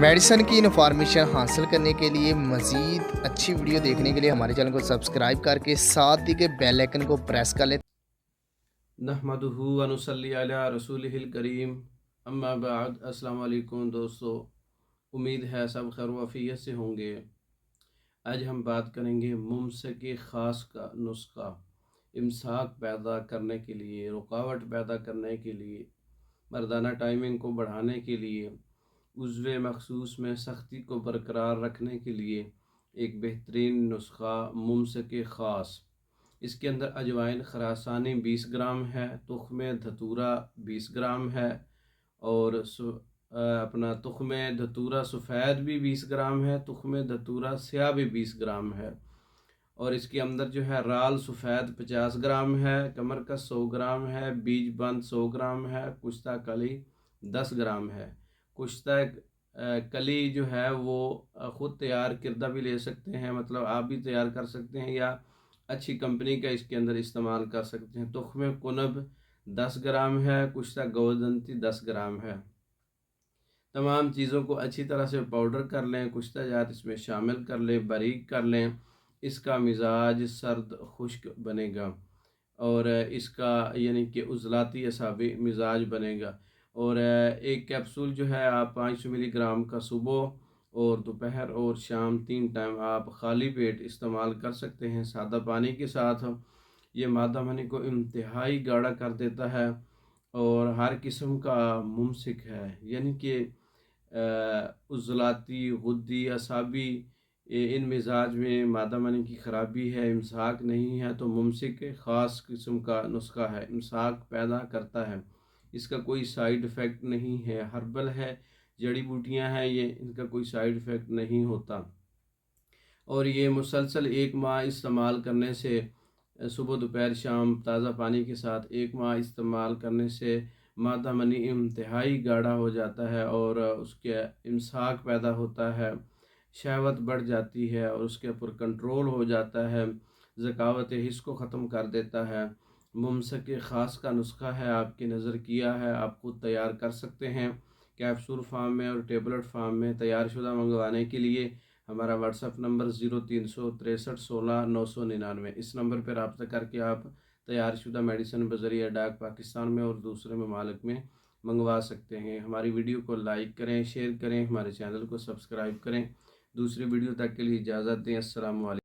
Medicine की information हासिल करने के लिए मज़ीद अच्छी वीडियो देखने के लिए हमारे चैनल को सब्सक्राइब करके साथ ही के बेल आइकन को प्रेस कर लें। नहमदुहु व नुसल्ली अला रसूलिहिल करीम अम्मा बाद। अस्सलाम वालेकुम दोस्तों, उम्मीद है सब खैर वफ़ियत से होंगे। आज हम बात करेंगे मुमसक ख़ास का नुस्खा। इमसाक पैदा करने के लिए, रुकावट पैदा करने के लिए, मर्दाना टाइमिंग को बढ़ाने के लिए, उज़्व मखसूस में सख्ती को बरकरार रखने के लिए एक बेहतरीन नुस्खा मुमसक ख़ास। इसके अंदर अजवाइन खरासानी 20 ग्राम है, तुख़्म धतूरा 20 ग्राम है, और अपना तुख़्म धतूरा सफ़ेद भी 20 ग्राम है, तुख़्म धतूरा स्याह भी 20 ग्राम है। और इसके अंदर जो है राल सफ़ेद 50 ग्राम है, कमरकस 100 ग्राम है, बीज बंद 100 ग्राम है, कुश्ता कली 10 ग्राम है। कुश्ता कली जो है वो ख़ुद तैयार किरदा भी ले सकते हैं, मतलब आप भी तैयार कर सकते हैं या अच्छी कंपनी का इसके अंदर इस्तेमाल कर सकते हैं। तुख़्म कुनब 10 ग्राम है, कुश्ता गोदंती 10 ग्राम है। तमाम चीज़ों को अच्छी तरह से पाउडर कर लें, कुश्ता जात इसमें शामिल कर लें, बारीक कर लें। इसका मिजाज सर्द खुश्क बनेगा और इसका यानी कि उज़लाती असाबी मिजाज बनेगा। और एक कैप्सूल जो है आप 500 मिलीग्राम का सुबह और दोपहर और शाम 3 टाइम आप खाली पेट इस्तेमाल कर सकते हैं सादा पानी के साथ। ये मादा मनी को इंतहाई गाढ़ा कर देता है और हर किस्म का मुमसिक है, यानी कि उज़लाती गुद्दी असाबी इन मिजाज में मादा मनी की ख़राबी है, इमसाक नहीं है, तो मुमसिक ख़ास किस्म का नुस्खा है, इमसाक पैदा करता है। इसका कोई साइड इफ़ेक्ट नहीं है, हर्बल है, जड़ी बूटियां हैं, ये इनका कोई साइड इफ़ेक्ट नहीं होता। और ये मुसलसल 1 माह इस्तेमाल करने से, सुबह दोपहर शाम ताज़ा पानी के साथ 1 माह इस्तेमाल करने से मादा मनी इंतहाई गाढ़ा हो जाता है और उसके इमसाक पैदा होता है, शहवत बढ़ जाती है और उसके ऊपर कंट्रोल हो जाता है, ज़कावत हिस्स को ख़त्म कर देता है। मुमसक ख़ास का नुस्खा है, आपकी नज़र किया है, आप खुद तैयार कर सकते हैं। कैप्सूल फार्म में और टेबलेट फार्म में तैयार शुदा मंगवाने के लिए हमारा व्हाट्सअप नंबर 036316 999, इस नंबर पर रब्ता करके आप तैयार शुदा मेडिसिन बज़रिया डाक पाकिस्तान में और दूसरे ममालिक में मंगवा सकते हैं। हमारी वीडियो को लाइक करें, शेयर करें, हमारे चैनल को सब्सक्राइब करें। दूसरी वीडियो तक के लिए इजाज़त दें। अस्सलाम वालेकुम।